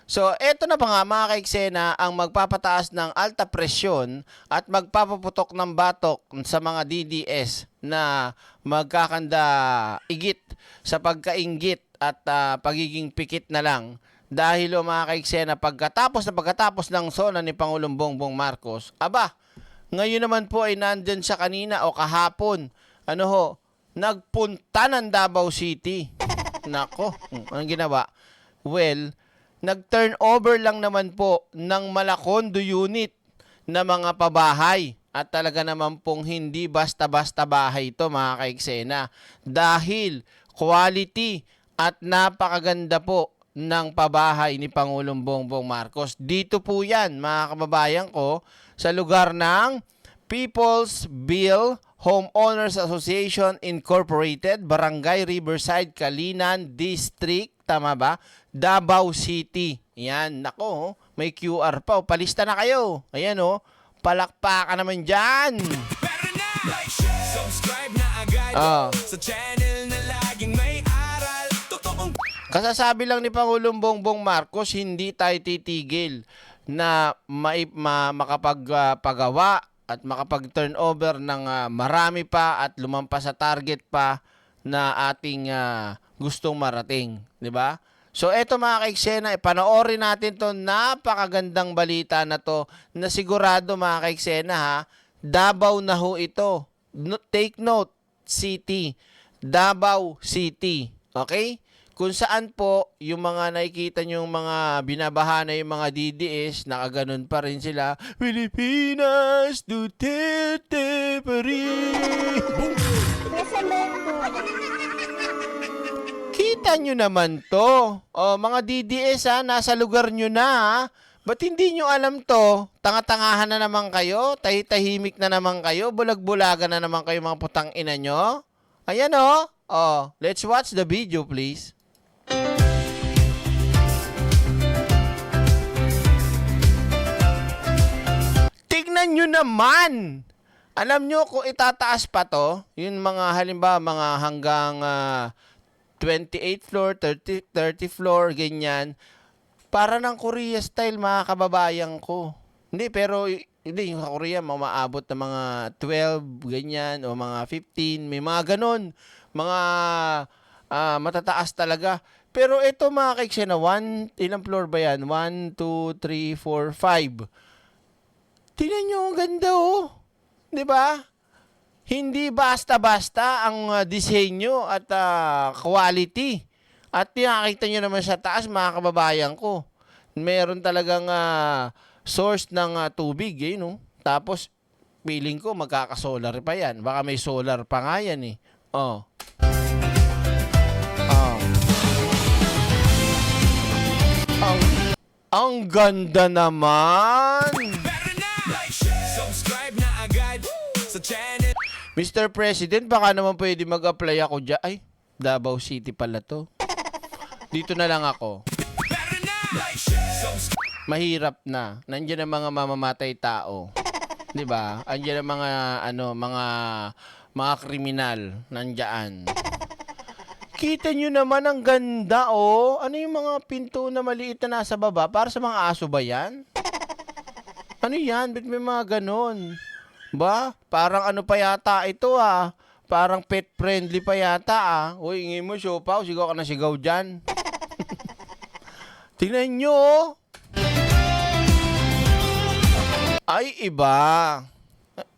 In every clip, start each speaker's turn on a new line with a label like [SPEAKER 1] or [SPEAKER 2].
[SPEAKER 1] So, eto na pa nga mga kaiksena ang magpapataas ng alta presyon at magpapaputok ng batok sa mga DDS na magkakanda igit sa pagkainggit at pagiging pikit na lang. Dahil mga kaiksena, pagkatapos ng sona ni Pangulong Bongbong Marcos, aba, ngayon naman po ay nandyan siya kanina o kahapon, nagpunta ng Davao City. Nako, anong ginawa? Well, nag-turnover lang naman po ng Malacondo unit na mga pabahay. At talaga naman pong hindi basta-basta bahay ito mga kaiksena. Dahil quality at napakaganda po ng pabahay ni Pangulong Bongbong Marcos. Dito po yan mga kababayan ko sa lugar ng People's Bill Homeowners Association Incorporated, Barangay Riverside, Kalinan District, tama ba? Davao City. Yan, nako, may QR pa. Palista na kayo. Ayan palakpakan naman dyan.
[SPEAKER 2] Subscribe na agad sa channel na laging may aral.
[SPEAKER 1] Kasasabi lang ni Pangulong Bongbong Marcos, hindi tayo titigil na makapagpagawa at makapag-turnover ng marami pa at lumampas sa target pa na ating gustong marating, 'di ba? So eto mga kaiksena, panoorin natin 'to napakagandang balita na 'to na sigurado mga kaiksena Davao na ho ito. Take note, city, Davao City, okay? Kung saan po yung mga nakikita nyo yung mga binabaha na yung mga DDS, nakaganon pa rin sila. Pilipinas, Duterte pa rin. Kita nyo naman to. Mga DDS nasa lugar nyo na Ba't hindi nyo alam to? Tanga-tangahan na naman kayo? Tahimik na naman kayo? Bulag-bulagan na naman kayo mga putang ina nyo? Ayan let's watch the video please. Tignan nyo naman! Alam nyo kung itataas pa to, yung mga halimbawa mga hanggang 28th floor, 30 floor, ganyan, para ng Korea style mga kababayan ko. Hindi, pero hindi, yung sa Korea maabot na mga 12, ganyan, o mga 15, may mga ganon. Mga matataas talaga. Pero ito mga kaiksena, ilang floor ba yan? 1, 2, 3, 4, 5. Tingnan nyo, ang ganda Di ba? Hindi basta-basta ang disenyo at quality. At nakakita nyo naman sa taas, mga kababayan ko. Meron talagang source ng tubig, Tapos, feeling ko magkakasolar pa yan. Baka may solar pa nga yan, Ang ganda naman!
[SPEAKER 2] Subscribe na agad sa channel.
[SPEAKER 1] Mr. President, baka naman pwede mag-apply ako dyan. Ay, Davao City pala to. Dito na lang ako. Mahirap na. Nandiyan ang mga mamamatay tao. 'Di ba? Andiyan ang mga kriminal nandiyan. Kita nyo naman ang ganda Ano yung mga pinto na maliit na nasa baba? Para sa mga aso ba yan? Ano yan? Ba't may mga ganon? Ba? Parang ano pa yata ito Parang pet friendly pa yata Uy, ingin mo, siopaw. Sigaw ka na sigaw dyan. Tingnan nyo Ay, iba.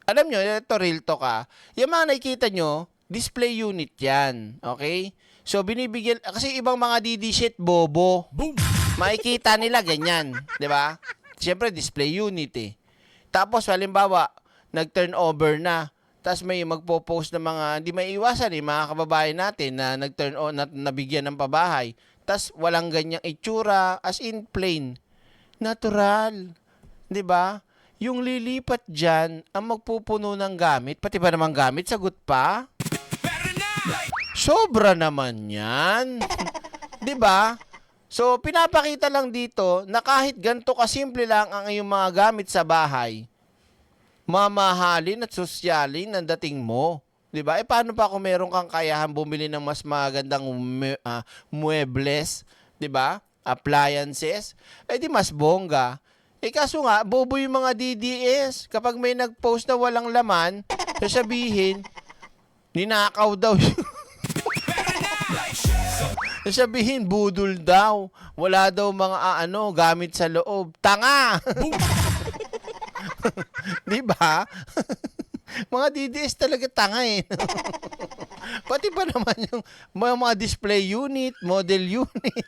[SPEAKER 1] Alam nyo, ito real talk Yung mga nakikita nyo, display unit yan. Okay? So, binibigyan, kasi ibang mga DD shit, bobo.
[SPEAKER 2] Boom!
[SPEAKER 1] Makikita nila ganyan. Diba? Siyempre, display unit Tapos, halimbawa, nag-turnover na. Tapos may magpo-post ng mga, hindi maiiwasan mga kababayan natin na nabigyan ng pabahay. Tapos, walang ganyang itsura, as in plain. Natural. Diba? Yung lilipat dyan, ang magpupuno ng gamit, pati ba naman gamit, sagot pa? Sobra naman yan. 'Di ba? So, pinapakita lang dito na kahit ganito kasimple lang ang iyong mga gamit sa bahay, mamahalin at sosyalin ang dating mo. 'Di ba? Paano pa kung meron kang kayahan bumili ng mas magandang muebles, 'di ba? appliances, eh di mas bongga. Eh kaso nga, bobo yung mga DDS. Kapag may nag-post na walang laman, sasabihin, ninakaw daw yun. Sasabihin, budol daw. Wala daw mga gamit sa loob. Tanga! Di ba? Mga DDS talaga tanga eh. Pati pa naman yung mga display unit, model unit.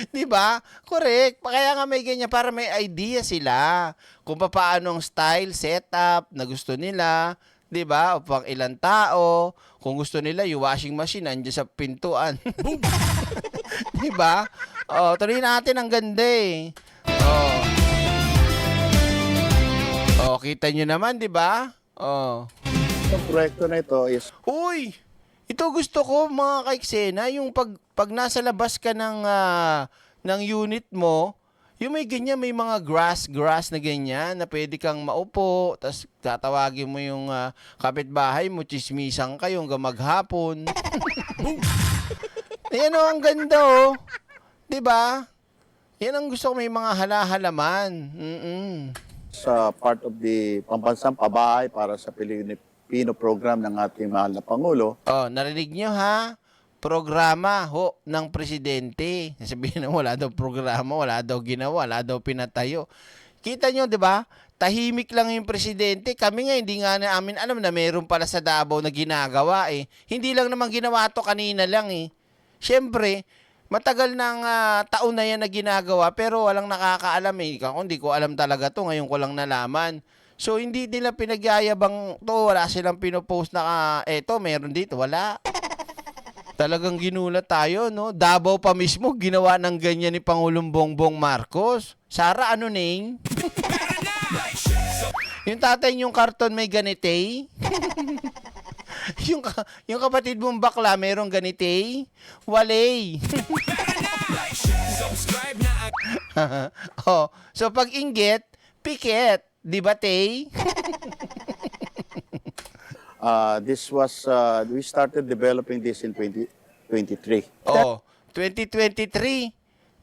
[SPEAKER 1] Di ba? Correct. Kaya nga may ganyan para may idea sila kung paano ang style, setup na gusto nila. 'Di ba? O pang ilang tao. Kung gusto nila, yung washing machine nandiyan sa pintuan. 'Di ba? Oh, tuloy natin ang ganda eh. Oh. Oh, kita nyo naman, 'di ba? Oh.
[SPEAKER 3] Ang proyekto na ito is
[SPEAKER 1] Uy! Ito gusto ko mga kaiksena, yung pag nasa labas ka ng unit mo, yung may ganyan, may mga grass na ganyan na pwede kang maupo, tapos tatawagin mo yung kapitbahay mo, chismisan kayo hanggang maghapon. Ayan o, ang ganda o. Diba? Yan ang gusto ko, may mga halahalaman.
[SPEAKER 3] sa part of the pambansang pabahay para sa Pilipino program ng ating mahal na Pangulo.
[SPEAKER 1] Oh, narinig nyo ha? Programa ho ng presidente. Sabihin na wala daw programa, wala daw ginawa, wala daw pinatayo. Kita nyo, di ba? Tahimik lang yung presidente. Kami nga, hindi nga namin alam na meron pala sa Davao na ginagawa eh. Hindi lang naman ginawa to kanina lang eh. Siyempre, matagal ng taon na yan na ginagawa pero walang nakakaalam eh. Kung hindi ko alam talaga to, ngayon ko lang nalaman. So, hindi nila pinagyayabang to. Wala silang pinopost na, eto, meron dito. Wala. Talagang ginulat tayo, no? Davao pa mismo, ginawa ng ganyan ni Pangulong Bongbong Marcos. Sara, ano name? Yung tatay yung karton may ganite. yung kapatid mong bakla, merong ganite. Walay. Oh, so pag inggit, pikit. Di ba, Tay?
[SPEAKER 3] We started developing this in 2023.
[SPEAKER 1] Oh, 2023.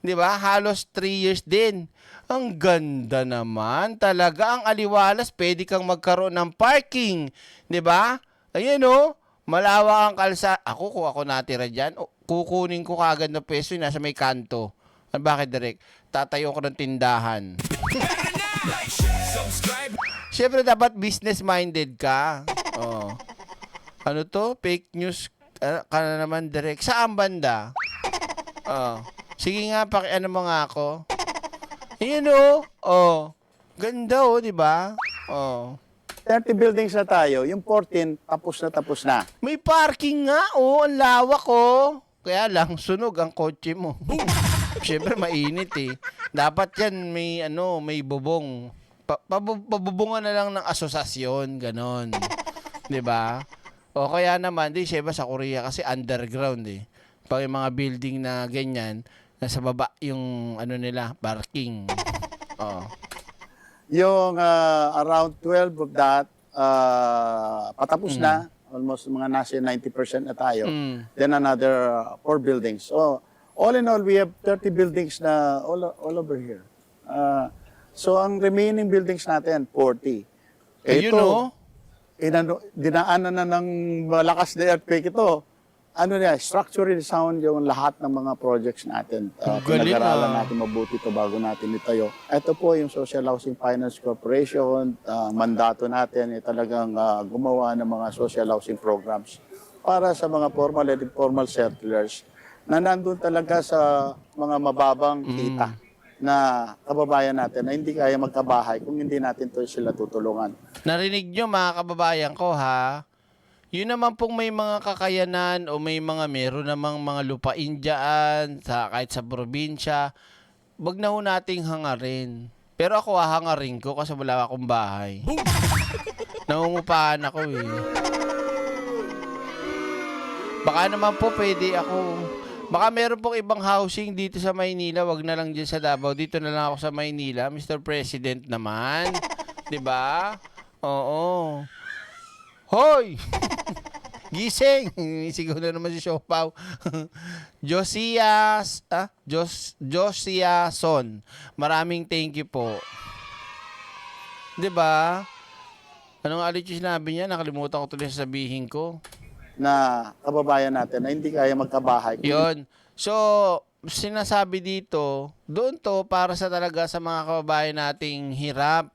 [SPEAKER 1] 'Di ba? Halos 3 years din. Ang ganda naman. Talaga ang aliwalas, pwede kang magkaroon ng parking, 'di ba? Ayun oh, malawak ang kalsada. Kung ako natira diyan, kukunin ko kagad na peso yung nasa may kanto. Bakit direct? Tatayo ko ng tindahan. Siyempre dapat business-minded ka. Oh. Ano to? Fake news ka na naman direct. Saan banda? Oh. Sige nga, pakiano mo nga ako. Ayan o. Oh. Ganda o, di ba? Oh.
[SPEAKER 3] 30 buildings na tayo. Yung 14, tapos na.
[SPEAKER 1] May parking nga o. Ang lawak o. Kaya lang, sunog ang kotse mo. Siyempre, mainit eh. Dapat yan may bubong. Pabubungan na lang ng asosasyon, ganon. 'Di ba? O kaya naman, di syempre sa Korea kasi underground eh. Pag yung mga building na ganyan, nasa baba yung nila, parking. Oh.
[SPEAKER 3] Yung around 12 of that, patapos na. Almost mga nasa 90% na tayo. Then another 4 buildings. So, all in all, we have 30 buildings na all over here. So, ang remaining buildings natin, 40.
[SPEAKER 1] Ayun o.
[SPEAKER 3] Dinaanan na ng malakas na earthquake ito. Structurally sound yung lahat ng mga projects natin. Pinag-aralan natin mabuti ito bago natin itayo. Ito po yung Social Housing Finance Corporation. Mandato natin talagang gumawa ng mga social housing programs para sa mga formal and informal settlers na nandun talaga sa mga mababang kita na kababayan natin na hindi kaya magkabahay kung hindi natin to sila tutulungan.
[SPEAKER 1] Narinig nyo mga kababayan ko ha? Yun naman pong may mga kakayanan o meron namang mga lupain dyan, kahit sa probinsya, wag na ho nating hangarin. Pero ako hahangarin ko kasi wala akong bahay. Nangungupahan ako eh. Baka naman po pwede ako. Baka meron pong ibang housing dito sa Maynila, wag na lang dyan sa Davao. Dito na lang ako sa Maynila, Mr. President naman. 'Di ba? Oo. Hoy! Gising! Sigaw na naman si Siopaw. Josia Son. Maraming thank you po. 'Di ba? Anong alit yung sinabi niya? Nakalimutan ko tuloy sasabihin ko.
[SPEAKER 3] na kababayan natin na hindi kaya magkabahay.
[SPEAKER 1] Yun. So, sinasabi dito, doon to para sa talaga sa mga kababayan nating hirap.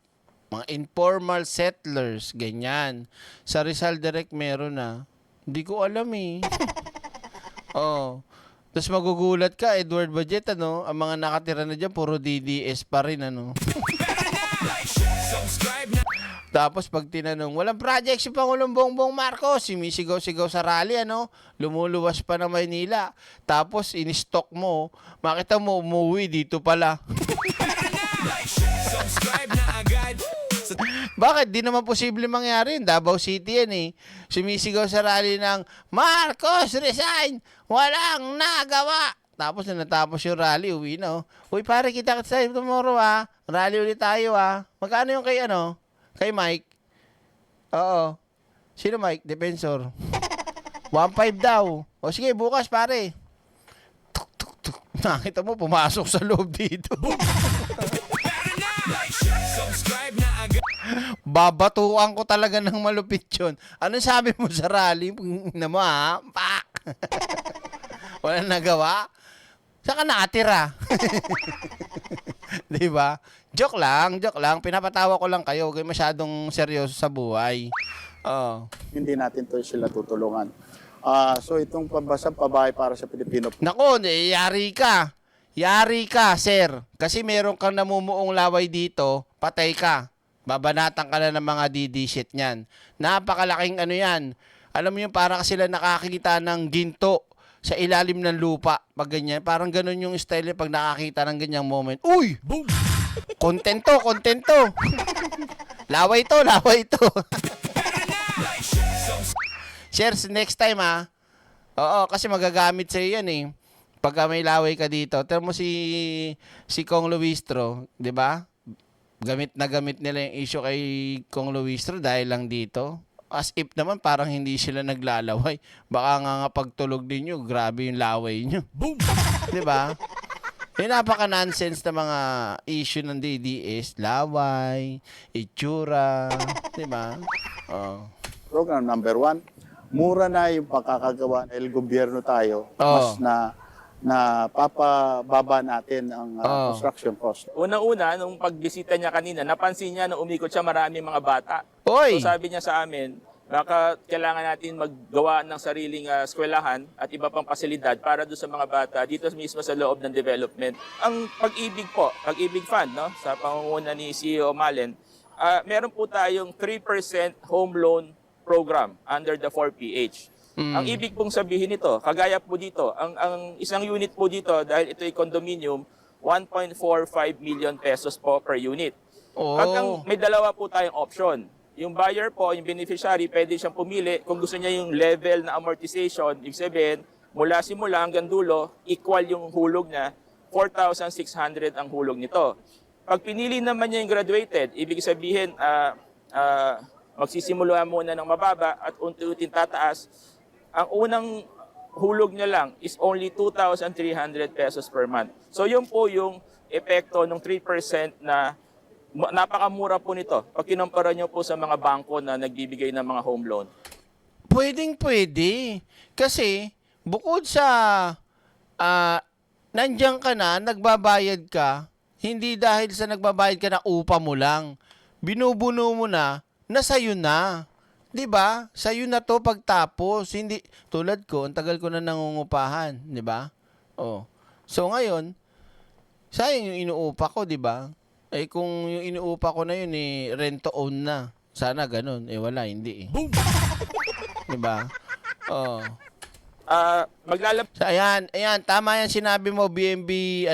[SPEAKER 1] Mga informal settlers, ganyan. Sa Rizal Direct meron na. Hindi ko alam eh. Oh. Tapos magugulat ka, Edward Budget, ano? Ang mga nakatira na dyan, puro DDS pa rin, ano?
[SPEAKER 2] Subscribe na.
[SPEAKER 1] Tapos pag tinanong, walang project si Pangulong Bongbong Marcos, sumisigaw-sigaw sa rally, ano? Lumuluwas pa ng Maynila. Tapos in-stock mo, makita mo umuwi dito pala.
[SPEAKER 2] Subscribe na agad.
[SPEAKER 1] Bakit? Di naman posible mangyari yun. Davao City yan eh. Sumisigaw sa rally ng Marcos resign! Walang nagawa! Tapos na natapos yung rally, uwi na. Uy, pare, kita sa tomorrow ah. Rally ulit tayo ah. Magkano yung kay ano? Kay Mike? Oo. Sino Mike? Defensor. 1.5 daw. O sige, bukas pare. Tuk, tuk, tuk. Nakita mo, pumasok sa loob dito.
[SPEAKER 2] Subscribe na agad.
[SPEAKER 1] Babatuan ko talaga ng malupit yun. Ano sabi mo sa rally? Na mo ha? Pak! Walang nagawa? Saan ka nakatira? Di ba? Joke lang. Pinapatawa ko lang kayo. Huwag kayo masyadong seryoso sa buhay. Oh.
[SPEAKER 3] Hindi natin to sila tutulungan. So itong pambasang pabahay para sa Pilipino,
[SPEAKER 1] Nako, yari ka. Yari ka, sir. Kasi meron kang namumuong laway dito, patay ka. Babanatan ka na ng mga DD shit niyan. Napakalaking ano yan. Alam mo yung para sila nakakita ng ginto sa ilalim ng lupa. Pag ganyan, parang ganun yung style pag nakakita ng ganyang moment. Uy!
[SPEAKER 2] Boom.
[SPEAKER 1] Kontento. Laway to. Shares next time ha. Oo, kasi magagamit sa'yo yan eh. Pagka may laway ka dito. Tira mo si Kong Luistro, di ba? Gamit nila yung issue kay Kong Luistro dahil lang dito. As if naman parang hindi sila naglalaway. Baka nga pagtulog ninyo, grabe yung laway nyo.
[SPEAKER 2] Boom.
[SPEAKER 1] Di ba? Yung napaka-nonsense na mga issue ng DDS, laway, itsura, di ba? Oh.
[SPEAKER 3] program number 1, mura na yung pagkakagawa dahil gobyerno tayo,
[SPEAKER 1] Oo.
[SPEAKER 3] mas na papababa natin ang
[SPEAKER 1] Oo.
[SPEAKER 3] construction cost.
[SPEAKER 4] Unang-una, nung pagbisita niya kanina, napansin niya na umikot siya maraming mga bata.
[SPEAKER 1] Oy!
[SPEAKER 4] So sabi niya sa amin, baka kailangan natin maggawa ng sariling eskwelahan at iba pang pasilidad para doon sa mga bata dito mismo sa loob ng development. Ang Pag-ibig po, Pag-ibig Fund, no, sa pangunguna ni CEO Malen, meron po tayong 3% home loan program under the 4PH. Ang ibig pong sabihin nito, kagaya po dito, ang isang unit po dito, dahil ito ay condominium, 1.45 million pesos po per unit.
[SPEAKER 1] Oh.
[SPEAKER 4] May dalawa po tayong option. Yung buyer po, yung beneficiary, pwede siyang pumili kung gusto niya yung level na amortization, ibig sabihin, mula simula hanggang dulo, equal yung hulog niya, 4,600 ang hulog nito. Pag pinili naman niya yung graduated, ibig sabihin, magsisimula muna ng mababa at unti-unting tataas. Ang unang hulog niya lang is only 2,300 pesos per month. So yun po yung epekto ng 3% na napakamura po nito pag kinumpara nyo po sa mga bangko na nagbibigay ng mga home loan.
[SPEAKER 1] Pwede. Kasi, bukod sa nandiyan ka na, nagbabayad ka, hindi dahil sa nagbabayad ka na upa mo lang. Binubuno mo na sa'yo na. 'Di ba? Sa'yo na to pagtapos. Hindi, tulad ko, ang tagal ko na nangungupahan. 'Di ba? Oh. So ngayon, sayang yung inuupa ko, 'di ba? Eh kung yung inuupa ko na yun, rent to own na. Sana ganun. Wala, hindi eh.
[SPEAKER 2] Boom.
[SPEAKER 1] 'Di ba? Oh.
[SPEAKER 4] Maglalab
[SPEAKER 1] So, ayan, tama yan sinabi mo, BMB,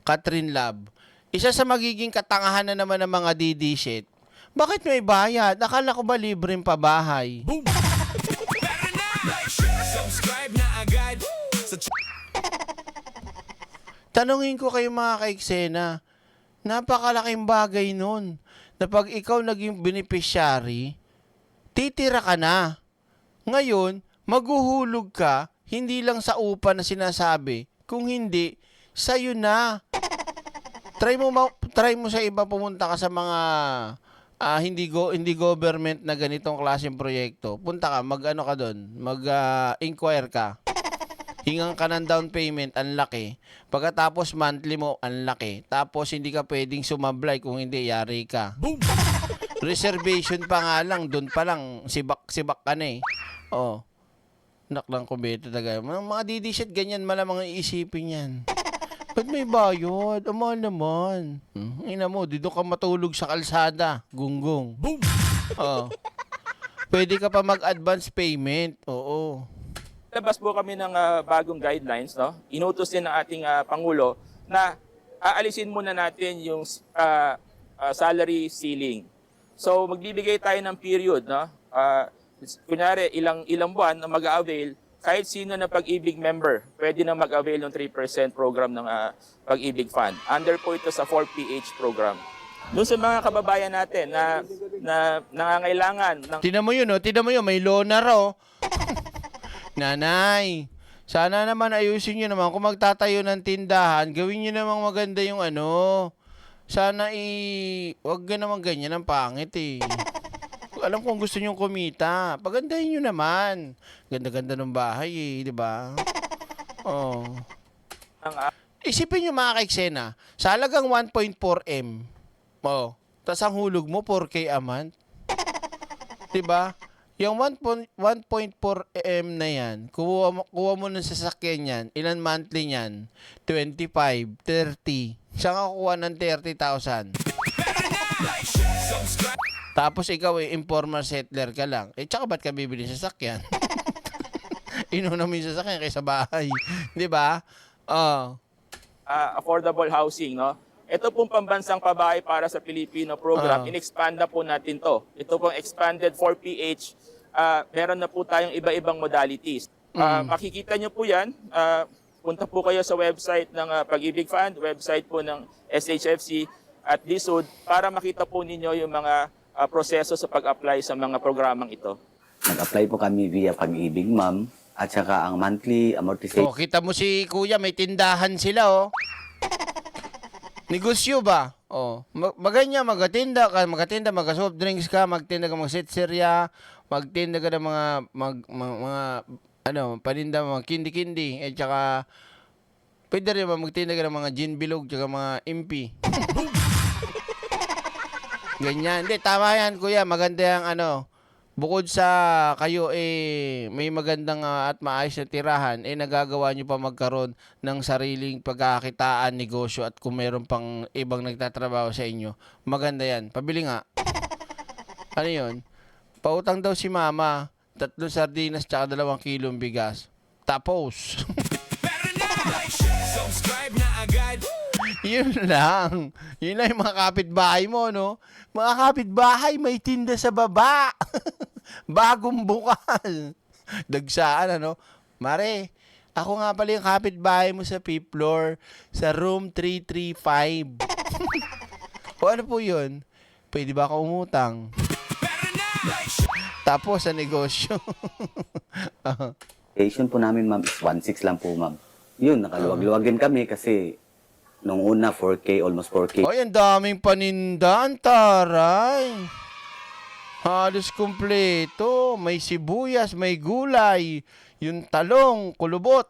[SPEAKER 1] Catherine Lab. Isa sa magiging katangahan na naman ng mga DD shit, bakit may bayad? Akala ko ba libreng pabahay?
[SPEAKER 2] Boom. Subscribe na agad.
[SPEAKER 1] Tanungin ko kayo mga kaiksena, napakalaking bagay nun na pag ikaw naging beneficiary, titira ka na. Ngayon, Maghuhulog ka, hindi lang sa upa na sinasabi, kung hindi, sa'yo na. Try mo sa iba, pumunta ka sa mga hindi government na ganitong klaseng proyekto. Punta ka, mag-ano ka doon, mag-inquire ka. Hingang ka ng down payment, ang laki. Pagkatapos monthly mo, ang laki. Tapos hindi ka pwedeng sumablay, kung hindi, yari ka. Reservation pa nga lang, doon pa lang, sibak ka na eh. Oh. Naklang kumbete talaga. Mga DD-shit, ganyan malamang iisipin yan. Ba't may bayad? Mahal naman. Ina mo, dito ka matulog sa kalsada. Gunggong. Boom! Oh. Pwede ka pa mag-advance payment. Oo.
[SPEAKER 4] Labas po kami ng bagong guidelines, no? Inutos din ng ating Pangulo na aalisin muna natin yung salary ceiling. So magbibigay tayo ng period, no? Kunyari ilang buwan na mag-avail, kahit sino na Pag-ibig member, pwede na mag-avail ng 3% program ng Pag-ibig Fund. Under po ito sa 4PH program. Doon sa mga kababayan natin na nangangailangan ng
[SPEAKER 1] Tinan mo yun, may loan na raw. Nanay, sana naman ayusin nyo naman. Kung magtatayo ng tindahan, gawin nyo namang maganda yung ano. Sana wag ka naman ganyan, ang pangit eh. Alam kong gusto nyo kumita. Pagandahin nyo naman. Ganda-ganda ng bahay eh, di ba? Oh. Isipin nyo mga kaiksena, sa halagang 1.4M, oh, tas ang hulog mo 4K a month. Di ba? Yung 1.4M na yan, kuha mo ng sasakyan yan, ilan monthly yan? 25, 30. Saan ka kukuha ng 30,000? Tapos ikaw informal settler ka lang. Tsaka ba't ka bibili ng sasakyan? Inuna mo yung sasakyan kaysa bahay. Di ba?
[SPEAKER 4] Affordable housing, no? Ito pong pambansang pabahay para sa Pilipino program, in-expand na po natin to. Ito pong expanded 4PH, meron na po tayong iba-ibang modalities. Makikita nyo po yan, punta po kayo sa website ng Pag-ibig Fund, website po ng SHFC at DSUD para makita po ninyo yung mga proseso sa pag-apply sa mga programang ito.
[SPEAKER 5] Nag-apply po kami via Pag-ibig, ma'am. At saka ang monthly amortization.
[SPEAKER 1] Oh, kita mo si kuya, may tindahan sila, oh. Negosyo ba? Oh, maganya, magatinda, mag-soft drinks ka, magtinda ka, mag-sitserya, magtinda ka ng mga paninda, mga kindi-kindi, at saka, pwede rin magtinda ka ng mga gin bilog, at mga impi. Ganyan. Hindi, tama yan, kuya, maganda yung bukod sa kayo may magandang at maayos na tirahan, nagagawa nyo pa magkaroon ng sariling pagkakitaan, negosyo, at kung meron pang ibang nagtatrabaho sa inyo, maganda yan. Pabili nga. Ano yun? Pautang daw si mama, 3 sardinas tsaka 2 kilong bigas. Tapos.
[SPEAKER 2] Subscribe na agad.
[SPEAKER 1] Yun lang. Yun lang yung mga kapitbahay mo, no? Mga kapitbahay, may tinda sa baba. Bagong bukas. Dagsaan, ano? Mare, ako nga pala yung kapitbahay mo sa 5th floor, sa room 335. O ano po yun? Pwede ba ako umutang? Tapos sa negosyo.
[SPEAKER 5] Po namin, ma'am, is 1.6 lang po, ma'am. Yun, nakaluwag-luwagin kami kasi nung una 4K, almost 4K.
[SPEAKER 1] Ay, ang daming paninda, ang taray. Halos kumpleto. May sibuyas, may gulay, yung talong, kulubot.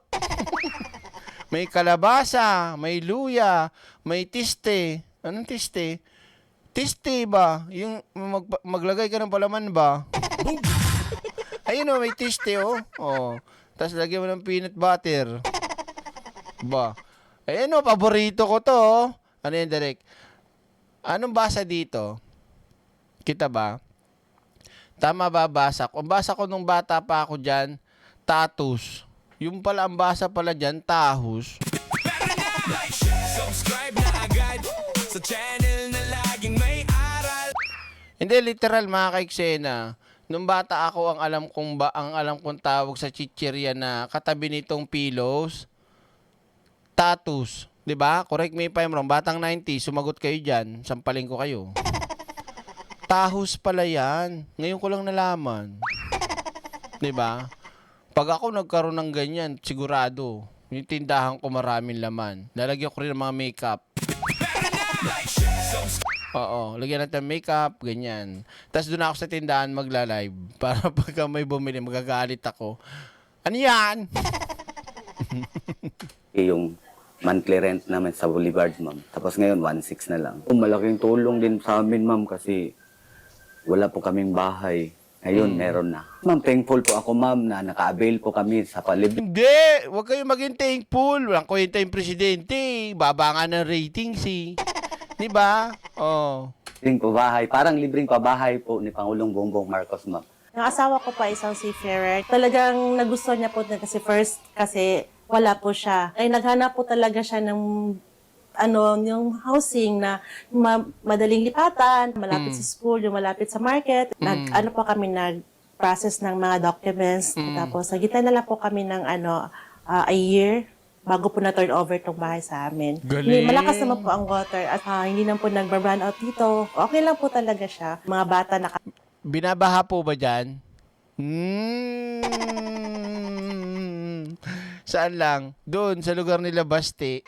[SPEAKER 1] May kalabasa, may luya, may tiste. Anong tiste? Tiste ba? Yung maglagay ka ng palaman ba? Ayun o, may tiste o. Oh. Tapos lagyan mo ng peanut butter. Ba? Ayan o, paborito ko to. Ano yan, Derek? Anong basa dito? Kita ba? Tama ba basa ko? Ang basa ko nung bata pa ako dyan, tatus. Yung pala, ang basa pala dyan, tahus.
[SPEAKER 2] Subscribe na agad sa channel na laging may aral.
[SPEAKER 1] Hindi, literal mga kaiksena. Nung bata ako, ang alam kong tawag sa chichirya na katabi nitong pillows, tatus. 'Di ba? Correct me if I'm wrong. Batang 90, sumagot kayo diyan. Sampaling ko kayo. Tahus pala 'yan. Ngayon ko lang nalaman. 'Di ba? Pag ako nagkaroon ng ganyan, sigurado, yung tindahan ko maraming laman. Lalagyan ko rin ng mga makeup. Oo, lagyan natin ng makeup, ganyan. Tapos doon ako sa tindahan magla-live para pagka may bumili, magagalit ako. Ano yan?
[SPEAKER 5] Yung monthly rent namin sa Boulevard, ma'am. Tapos ngayon, 1.6 na lang. Malaking tulong din sa amin, ma'am, kasi wala po kaming bahay. Ngayon, meron na. Ma'am, thankful po ako, ma'am, na naka-avail po kami sa palibre.
[SPEAKER 1] Hindi, huwag kayong maging thankful. Walang kwenta yung presidente. Baba nga ng ratings eh. Di ba? Oh.
[SPEAKER 5] Libreng pabahay, parang libreng pabahay po ni Pangulong Bongbong Marcos, ma'am.
[SPEAKER 6] Yung asawa ko pa isang seafarer. Talagang nagustuhan niya po na kasi first kasi wala po siya. Ay naghanap po talaga siya ng yung housing na madaling lipatan, malapit sa school, yung malapit sa market. Nag po kami nag-process ng mga documents. Tapos nagitan na lang po kami ng a year bago po na turn over tong bahay sa amin.
[SPEAKER 1] Galing.
[SPEAKER 6] Malakas naman po ang water at hindi naman po nag-run out dito. Okay lang po talaga siya. Mga bata
[SPEAKER 1] Binabaha po ba dyan? Saan lang? Doon, sa lugar nila Basti.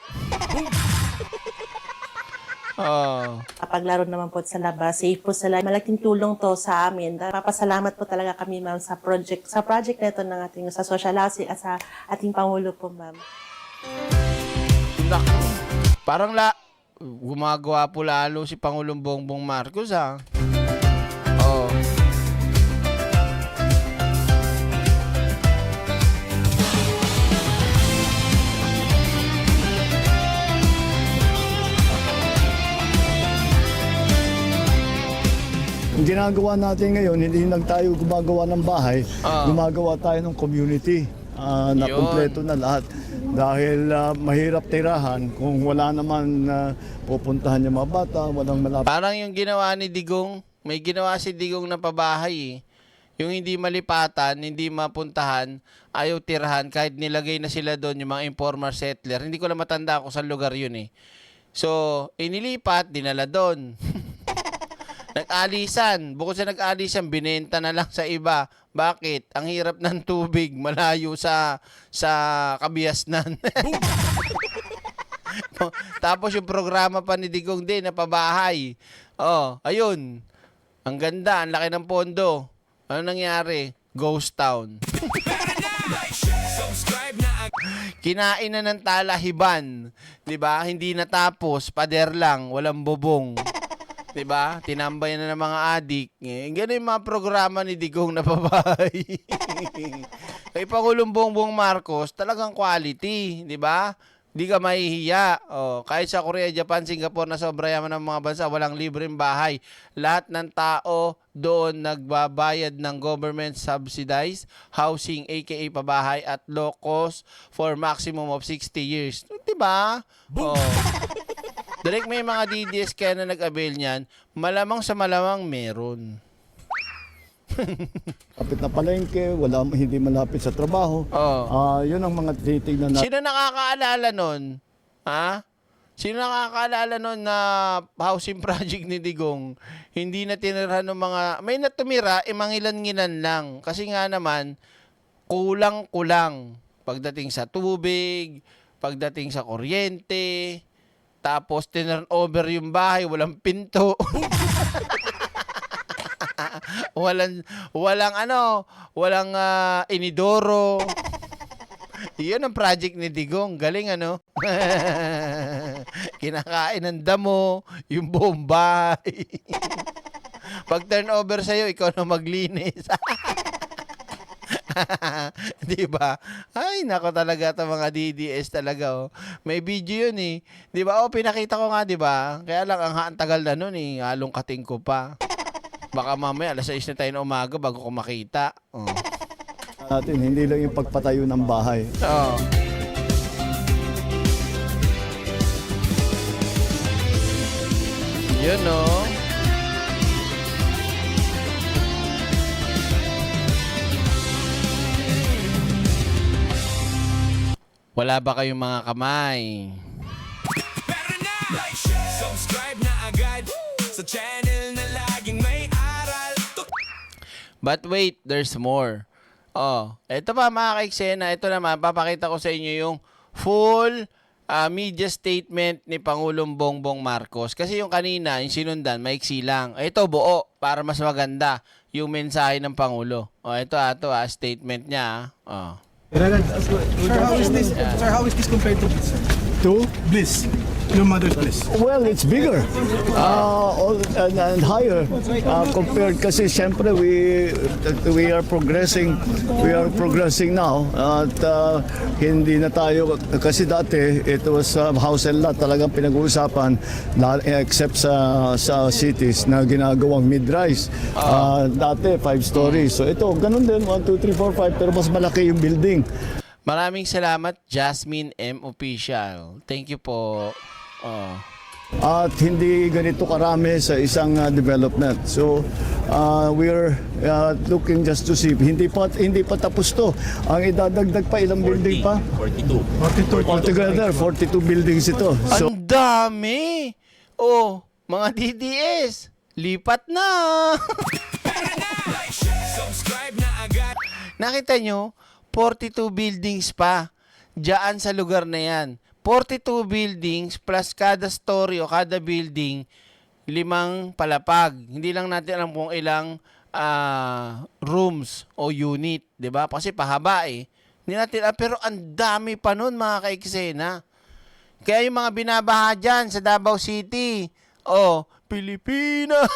[SPEAKER 1] Oh.
[SPEAKER 6] Kapaglaro naman po sa labas, safe po sila. Malaking tulong to sa amin. Papasalamat po talaga kami, ma'am, sa project na ito ng ating sa social housing at sa ating Pangulo po, ma'am.
[SPEAKER 1] Naku. Parang gumagawa po lalo si Pangulong Bongbong Marcos, ha? Oh.
[SPEAKER 3] Ang ginagawa natin ngayon, hindi lang tayo gumagawa ng bahay, gumagawa tayo ng community na
[SPEAKER 1] Yun.
[SPEAKER 3] kumpleto na lahat. Dahil mahirap tirahan kung wala naman pupuntahan yung mga bata, walang malapit.
[SPEAKER 1] Parang yung ginawa ni Digong, may ginawa si Digong na pabahay eh. Yung hindi malipatan, hindi mapuntahan, ayaw tirahan, kahit nilagay na sila doon yung mga informal settler. Hindi ko lang matanda kung saan lugar yun eh. So, inilipat, dinala doon. Nag-alisan. Bukod sa nag-alisan, binenta na lang sa iba. Bakit? Ang hirap ng tubig, malayo sa Kabiasnan. Tapos yung programa pa ni Digong din na pabahay. Oh, ayun. Ang ganda, ang laki ng pondo. Ano nangyari? Ghost town. Kinain na ng talahiban. 'Di ba? Hindi natapos, pader lang, walang bubong. 'Di ba? Tinambay na ng mga adik. Ganun yung mga programa ni Digong na babae. Kay Pangulong Bongbong Marcos, talagang quality, 'di ba? Di ka mahihiya. Oh, kahit sa Korea, Japan, Singapore na sobra yaman ng mga bansa, walang libreng bahay. Lahat ng tao doon nagbabayad ng government subsidized housing aka pabahay at low cost for maximum of 60 years. 'Di ba? Oh. Direct may mga DDS kaya na nag-avail niyan, malamang sa malamang meron.
[SPEAKER 3] Kapit na palengke, hindi malapit sa trabaho.
[SPEAKER 1] Oh.
[SPEAKER 3] Yun ang mga tinitignan natin.
[SPEAKER 1] Sino nakakaalala nun? Ha? Sino nakakaalala nun na housing project ni Digong? Hindi na tinirhan ng mga... May natumira, mangilan-ngilan lang. Kasi nga naman, kulang-kulang. Pagdating sa tubig, pagdating sa kuryente, tapos tinurn over yung bahay, walang pinto. walang inidoro. Iyon ang project ni Digong. Galing ano? Kinakain ng damo, yung buong bahay. Pag turnover sa'yo, ikaw na maglinis. Di ba? Ay, nako talaga ito mga DDS talaga. Oh. May video yun eh. Di ba? Oh, pinakita ko nga, di ba? Kaya lang, ang tagal na nun eh. Halong kating ko pa. Baka mamaya, alas 6 na tayo na umaga bago ko makita. Oh.
[SPEAKER 3] Natin, hindi lang yung pagpatayo ng bahay.
[SPEAKER 1] Oo. Yun, no? Wala ba kayong mga kamay?
[SPEAKER 2] Subscribe na agad sa channel na laging may aral.
[SPEAKER 1] But wait, there's more. Ito pa mga ka-eksena, ito naman, papakita ko sa inyo yung full media statement ni Pangulong Bongbong Marcos. Kasi yung kanina, yung sinundan, maiksi lang. Ito buo, para mas maganda yung mensahe ng Pangulo. Ito statement niya.
[SPEAKER 7] Sir, how is this compared to Bliss?
[SPEAKER 8] To?
[SPEAKER 7] Bliss, your mother's Bliss.
[SPEAKER 8] Well, it's bigger and higher compared kasi syempre we are progressing now at hindi na tayo kasi dati it was house and lot talagang pinag-uusapan except sa cities na ginagawang mid-rise. Dati 5 stories. So ito ganun din 1, 2, 3, 4, 5 pero mas malaki yung building.
[SPEAKER 1] Maraming salamat, Jasmine M. Official. Thank you po.
[SPEAKER 8] At hindi ganito karami sa isang development. So we're looking just to see. Hindi pa tapos to. Ang idadagdag pa ilang building pa?
[SPEAKER 4] 42.
[SPEAKER 8] Altogether 42 buildings ito. So
[SPEAKER 1] Ang dami! Mga DDS, lipat na!
[SPEAKER 2] Subscribe na agad.
[SPEAKER 1] Nakita nyo? 42 buildings pa diyan sa lugar na yan. 42 buildings plus kada story o kada building 5 palapag. Hindi lang natin alam kung ilang rooms o unit, 'di ba? Kasi pahaba eh. Hindi natin pero ang dami pa nun mga ka-eksena. Kaya yung mga binabaha dyan sa Davao City, Pilipinas,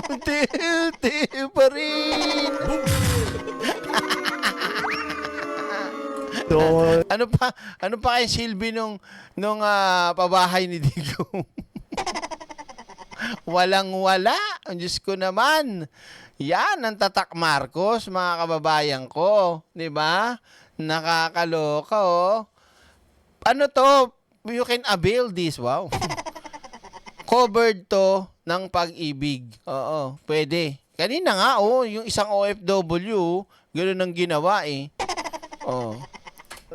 [SPEAKER 1] unti-unti pa rin.
[SPEAKER 8] so
[SPEAKER 1] Ano pa kaya silbi nung pabahay ni Digong? Walang-wala. Ang Diyos ko naman. Yan ang tatak Marcos, mga kababayan ko. 'Di ba? Nakakaloka Ano to? You can avail this. Wow. Covered to ng pag-ibig. Oo, pwede. Kanina nga yung isang OFW, ganoon ang ginawa eh.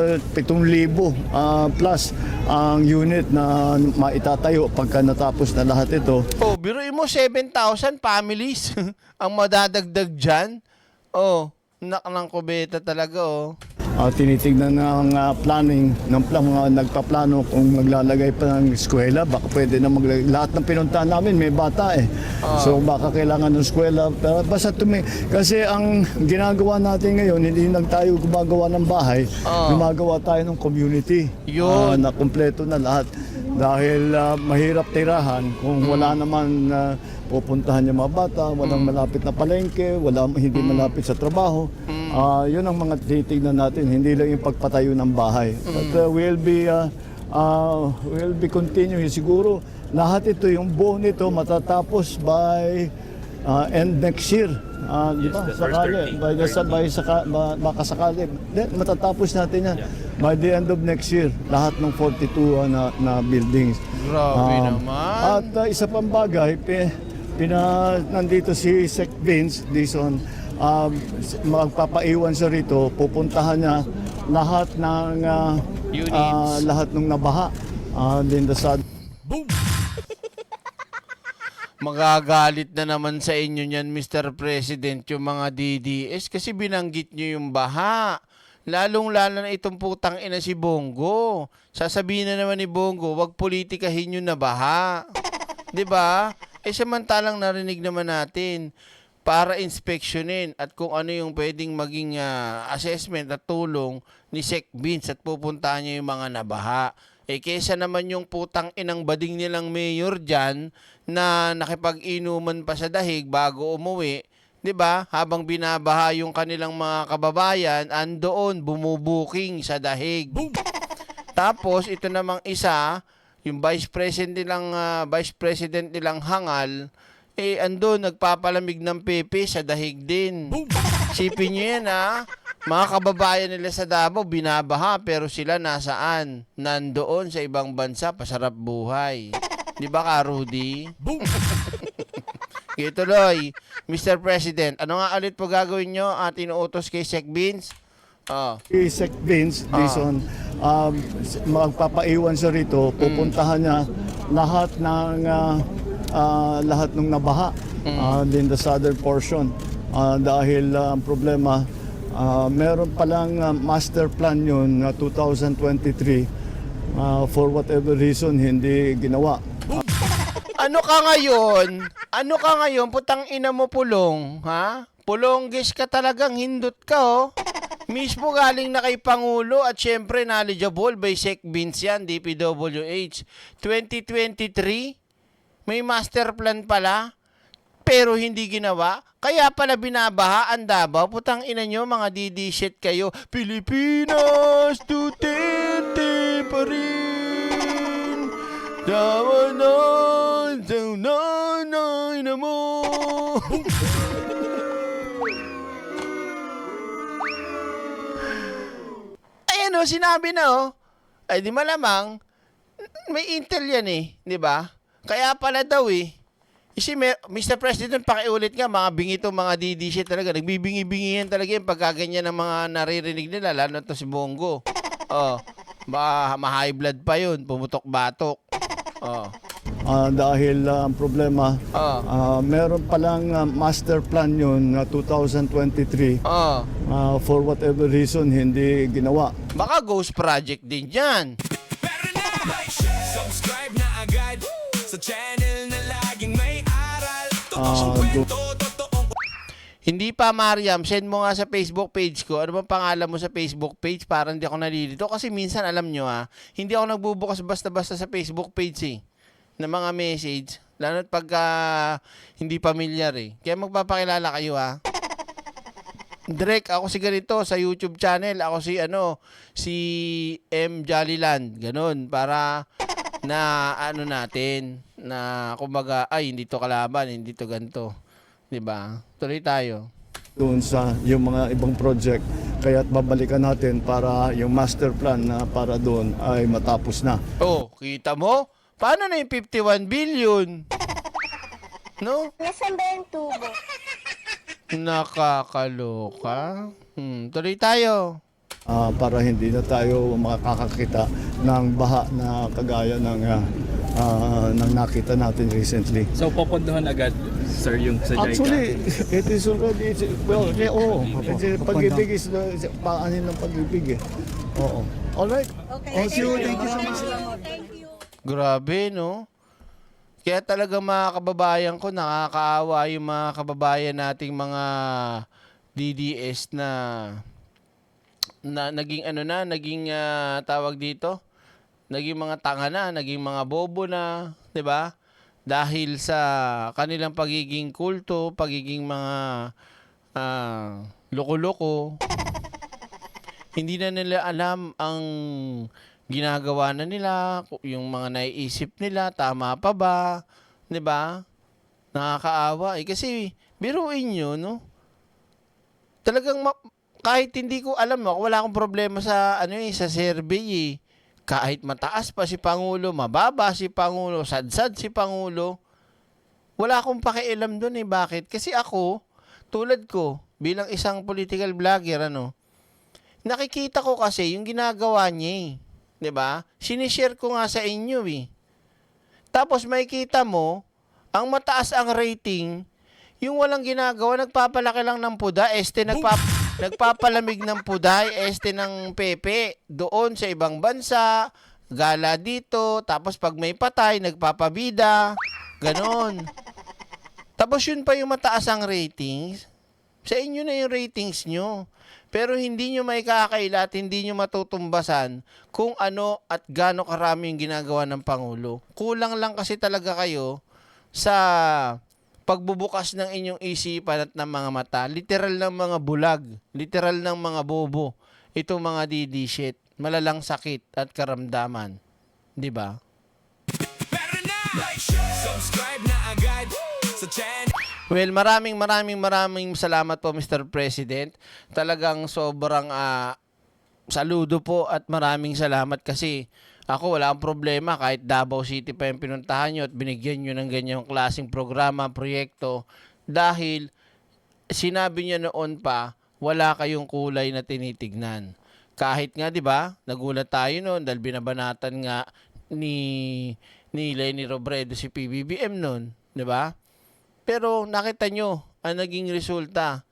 [SPEAKER 8] 7,000 plus ang unit na maitatayo pagka natapos na lahat ito.
[SPEAKER 1] Biruin mo 7,000 families ang madadagdag dyan. Ng kubeta talaga
[SPEAKER 8] Tinitignan ng planning ng mga nagpaplano kung maglalagay pa ng eskwela, baka pwede na lahat ng pinuntahan namin may bata eh. So baka kailangan ng eskwela, pero basta kasi ang ginagawa natin ngayon, hindi lang tayo gumagawa ng bahay, gumagawa tayo ng community.
[SPEAKER 1] Yun.
[SPEAKER 8] Na kumpleto na lahat dahil mahirap tirahan kung wala naman pupuntahan yung mga bata, walang malapit na palengke, hindi malapit sa trabaho. Yun ang mga titignan natin, hindi lang yung pagpatayo ng bahay. But we'll be continuing siguro. Lahat ito, yung buo nito matatapos by end next year. Di ba? Sakali, baka sakali. Matatapos natin yan. By the end of next year, lahat ng 42 na buildings.
[SPEAKER 1] Grabe naman.
[SPEAKER 8] At isa pang bagay, nandito si Sec Vince Dizon, magpapaiwan siya rito, pupuntahan niya lahat ng
[SPEAKER 1] Units.
[SPEAKER 8] lahat ng nabaha din sa
[SPEAKER 1] Magagalit na naman sa inyo niyan, Mr. President, yung mga DDS kasi binanggit nyo yung baha. Lalong-lalo na itong putang ina si Bongo. Sasabihin na naman ni Bongo, wag politikahin yung nabaha. 'Di ba? Samantalang narinig naman natin para inspeksyonin at kung ano yung pwedeng maging assessment at tulong ni Sec Vince at pupuntahan niya yung mga nabaha. Kesa naman yung putang inang bading nilang mayor dyan na nakipag-inuman pa sa dahig bago umuwi, 'di ba? Habang binabaha yung kanilang mga kababayan, andoon bumubuking sa dahig. Tapos ito namang isa, yung vice president nilang hangal, andun nagpapalamig ng pepe sa dahig din. Sipin nyo yan mga kababayan nila sa Davao binabaha pero sila nasaan? Nandoon sa ibang bansa, pasarap buhay. Di ba ka, Rudy? Tuloy, Mr. President, ano nga ulit po gagawin nyo at inuutos kay Sec Vince?
[SPEAKER 8] si Sec Vince Dizon, magpapaiwan siya rito, pupuntahan niya lahat ng nabaha din the southern portion dahil ang problema Meron palang master plan yun na 2023. For whatever reason, hindi ginawa.
[SPEAKER 1] Ano ka ngayon? Ano ka ngayon? Putang ina mo pulong, ha? Pulonggis ka talagang hindot ka, oh. Mismo galing na kay Pangulo at syempre knowledgeable by Sec Vince yan, DPWH. 2023, may master plan pala, pero hindi ginawa. Kaya pala binabaha ang Davao. Putang ina nyo, mga DD shit kayo. Pilipinas, Duterte pa rin. Dawanan, nanay na mo. Ayan o, sinabi na o. Ay di malamang, may intel yan eh, di ba? Kaya pala daw eh. Mr. President, pakiulit nga, mga bingito, mga DD shit talaga. Nagbibingi-bingihan talaga yung pagkaganyan ng mga naririnig nila, lalo na to si Bongo. Oh, ma-high blood pa yun, pumutok-batok. Oh.
[SPEAKER 8] Dahil ang problema, meron palang master plan yun na 2023.
[SPEAKER 1] Oh.
[SPEAKER 8] For whatever reason, hindi ginawa.
[SPEAKER 1] Baka ghost project din yan.
[SPEAKER 2] Pero na, subscribe na agad sa channel na laging may aral. Totoong kwento, totoong
[SPEAKER 1] Hindi pa, Mariam, send mo nga sa Facebook page ko. Ano bang pangalan mo sa Facebook page para hindi ako nalilito? Kasi minsan, alam nyo hindi ako nagbubukas basta-basta sa Facebook page eh, ng mga message. Lalo pagka hindi pamilyar eh. Kaya magpapakilala kayo Direk, ako si ganito sa YouTube channel. Ako si M. Jollyland. Ganun, para na natin, na kumbaga, ay, hindi to kalaban, hindi to ganito. Diba? Tuloy tayo.
[SPEAKER 8] Doon sa yung mga ibang project, kaya't babalikan natin para yung master plan na para doon ay matapos na.
[SPEAKER 1] Oh, kita mo? Paano na yung 51 billion? No?
[SPEAKER 9] Nasaan ba yung tubo?
[SPEAKER 1] Nakakaloka. Tuloy tayo.
[SPEAKER 8] Para hindi na tayo makakakita ng baha na kagaya ng nakita natin recently.
[SPEAKER 10] So, popondohan agad, sir, yung sa JICA?
[SPEAKER 8] Actually, it is already, kasi pag-ibig is, paanin ng pag-ibig eh. Oo. Alright.
[SPEAKER 7] Thank you so much.
[SPEAKER 1] Grabe, no? Kaya talaga mga kababayan ko, nakakaawa yung mga kababayan nating mga DDS na naging naging tawag dito, naging mga tanga na, naging mga bobo na, 'di ba? Dahil sa kanilang pagiging kulto, pagiging mga loko-loko. Hindi na nila alam ang ginagawa na nila, yung mga naiisip nila, tama pa ba? 'Di ba? Nakakaawa. Kasi biruin nyo, no? Talagang kahit hindi ko alam, wala akong problema sa sa survey eh. Kahit mataas pa si Pangulo, mababa si Pangulo, sadsad si Pangulo, wala akong pakialam doon eh. Bakit? Kasi ako, tulad ko, bilang isang political vlogger, nakikita ko kasi yung ginagawa niya eh. 'Di ba? Sinishare ko nga sa inyo eh. Tapos makikita mo, ang mataas ang rating, yung walang ginagawa, nagpapalaki lang ng puda, nagpapalamig ng puday, ng pepe, doon sa ibang bansa, gala dito, tapos pag may patay, nagpapabida, ganon. Tapos yun pa yung mataas ang ratings. Sa inyo na yung ratings nyo. Pero hindi nyo may kakaila at hindi nyo matutumbasan kung ano at gaano karami yung ginagawa ng Pangulo. Kulang lang kasi talaga kayo sa pagbubukas ng inyong isipan at ng mga mata. Literal ng mga bulag. Literal ng mga bobo. Itong mga DD shit. Malalang sakit at karamdaman. Di ba?
[SPEAKER 2] pero na, subscribe na agad sa channel.
[SPEAKER 1] Well, maraming salamat po, Mr. President. Talagang sobrang saludo po at maraming salamat kasi ako wala akong problema kahit Davao City pa yung pinuntahan nyo at binigyan nyo ng ganyang klaseng programa, proyekto dahil sinabi nyo noon pa wala kayong kulay na tinitignan. Kahit nga, di ba, nagulat tayo noon dahil binabanatan nga ni Leni Robredo si PBBM noon, di ba? Pero nakita nyo, ang naging resulta,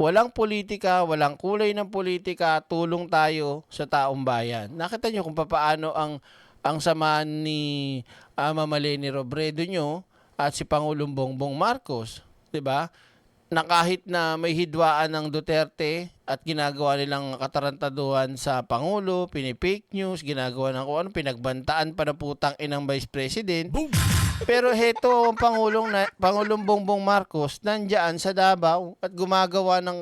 [SPEAKER 1] Walang politika, walang kulay ng politika, tulong tayo sa taong bayan. Nakita nyo kung paano ang samahan ni Mama Leni Robredo nyo at si Pangulong Bongbong Marcos, 'di ba? Na kahit na may hidwaan ng Duterte at ginagawa nilang katarantaduhan sa Pangulo, pinipake news, ginagawa ng kung ano, pinagbantaan pa na putang inang Vice President. Pero heto ang Pangulong Bongbong Marcos nandiyan sa Davao at gumagawa ng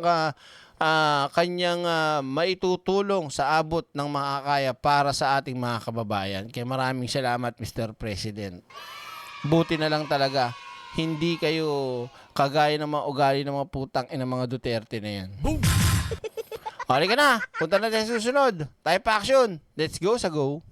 [SPEAKER 1] kanyang maitutulong sa abot ng makakaya para sa ating mga kababayan. Kaya maraming salamat, Mr. President. Buti na lang talaga, hindi kayo kagaya ng mga ugali ng mga putang ina mga Duterte na yan. Okay ka na, punta na tayo sa susunod. Tayo pa action. Let's go sa go.